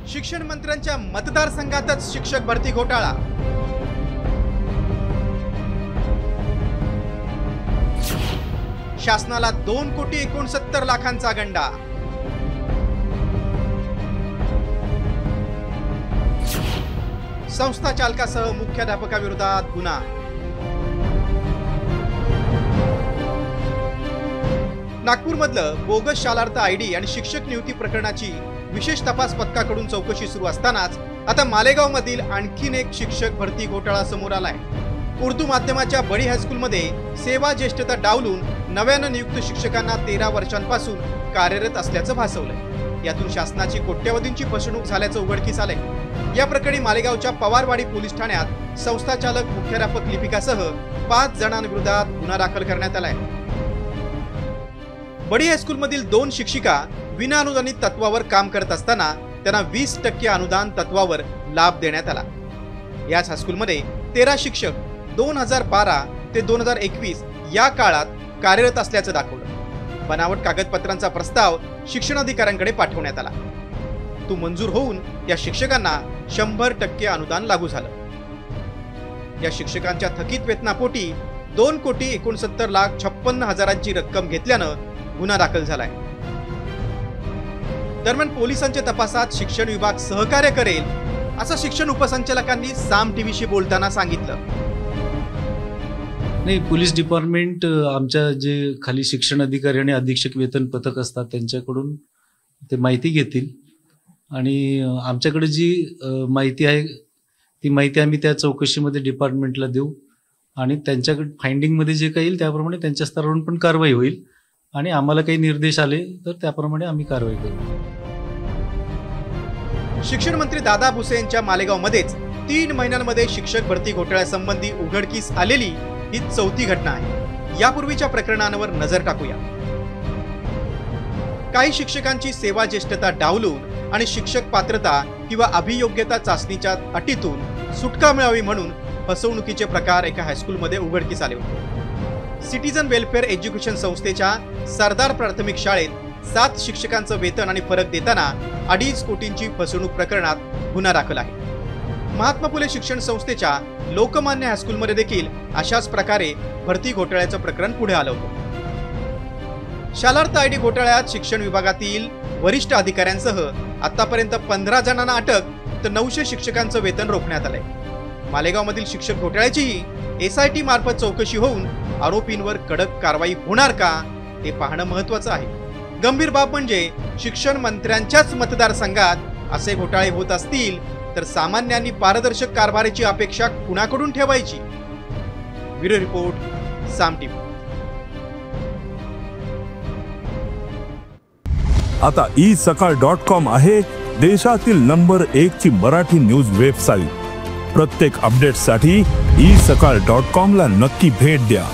शिक्षण मंत्र्यांच्या मतदारसंघातच शिक्षक भरती घोटाळा। शासनाला 2,69,00,000 गंडा। संस्था चालकासह मुख्याध्यापकाविरोधात गुन्हा। नागपूरमधलं बोगस शालार्थ आयडी आणि शिक्षक नियुक्ती प्रकरणाची विशेष तपास पथकाकडून चौकशी सुरू असतानाच आता मालेगावमधील आणखीन एक शिक्षक भरती घोटाळा समोर आलाय। उर्दू माध्यमाच्या बडी हायस्कूलमध्ये सेवा ज्येष्ठता डावलून नव्यानं नियुक्त शिक्षकांना 13 वर्षांपासून कार्यरत असल्याचं भासवलंय। यातून शासनाची कोट्यवधींची फसवणूक झाल्याचं उघडकीस आलंय। या प्रकरणी मालेगावच्या पवारवाडी पोलीस ठाण्यात संस्थाचालक मुख्याध्यापक लिपिकासह 5 जणांविरोधात गुन्हा दाखल करण्यात आलाय। बडी हायस्कूलमधील 2 शिक्षिका विनाअनुदानित तत्वावर काम करत असताना त्यांना 20% अनुदान तत्वावर लाभ देण्यात आला। याच हायस्कूलमध्ये 13 शिक्षक 2012 ते 2021 या काळात कार्यरत असल्याचं दाखवलं। बनावट कागदपत्रांचा प्रस्ताव शिक्षणाधिकाऱ्यांकडे पाठवण्यात आला। तो मंजूर होऊन या शिक्षकांना 100% अनुदान लागू झालं। या शिक्षकांच्या थकीत वेतनापोटी 2,69,56,000 रक्कम घेतल्यानं गुन्हा दाखल झालाय। दरम्यान पोलिसांच्या तपासात शिक्षण विभाग सहकार्य करेल असं शिक्षण उपसंचालकांनी साम टीव्हीशी बोलताना सांगितलं। नाही, पोलीस डिपार्टमेंट आमच्या जे खाली शिक्षण अधिकारी आणि अधीक्षक वेतन पथक असतात त्यांच्याकडून ते माहिती घेतील आणि आमच्याकडे जी माहिती आहे ती माहिती आम्ही त्या चौकशीमध्ये डिपार्टमेंटला देऊ आणि त्यांच्याकडे फाइंडिंगमध्ये जे काही येईल त्याप्रमाणे त्यांच्या स्तरावरून पण कारवाई होईल आणि आम्हाला काही निर्देश आले तर त्याप्रमाणे आम्ही कारवाई करू। शिक्षण मंत्री दादा भुसे यांच्या मालेगावमध्येच 3 महिन्यांमध्ये शिक्षक भरती घोटाळ्यासंबंधी उघडकीस आलेली ही 4थी घटना आहे। यापूर्वीच्या प्रकरणांवर नजर टाकूया। काही शिक्षकांची सेवा ज्येष्ठता डावलून आणि शिक्षक पात्रता किंवा अभियोग्यता चाचणीच्या अटीतून सुटका मिळावी म्हणून फसवणुकीचे प्रकार एका हायस्कूलमध्ये उघडकीस आले होते। सिटीजन वेलफेअर एज्युकेशन संस्थेच्या सरदार प्राथमिक शाळेत 7 शिक्षकांचं वेतन आणि फरक देताना 2.5 कोटींची फसवणूक प्रकरणात गुन्हा दाखल आहे। महात्मा फुले शिक्षण संस्थेच्या लोकमान्य हायस्कूलमध्ये देखील अशाच प्रकारे भरती घोटाळ्याचं प्रकरण पुढे आलं होतं। शालार्थ आयडी घोटाळ्यात शिक्षण विभागातील वरिष्ठ अधिकाऱ्यांसह आतापर्यंत 15 जणांना अटक तर 900 शिक्षकांचं वेतन रोखण्यात आलंय। मालेगावमधील शिक्षक घोटाळ्याचीही SIT मार्फत चौकशी होऊन आरोपींवर कडक कारवाई होणार का ते पाहणं महत्त्वाचं आहे। गंभीर बाब म्हणजे शिक्षण मंत्र्यांच्याच मतदारसंघात असे घोटाळे होत असतील तर सामान्यांनी पारदर्शक कारभाराची अपेक्षा कुणाकडून ठेवायची। ब्युरो रिपोर्ट, साम टीव्ही। आता isakal.com आहे देशातील नंबर 1 ची मराठी न्यूज वेबसाईट। प्रत्येक अपडेटसाठी isakal.com ला नक्की भेट द्या।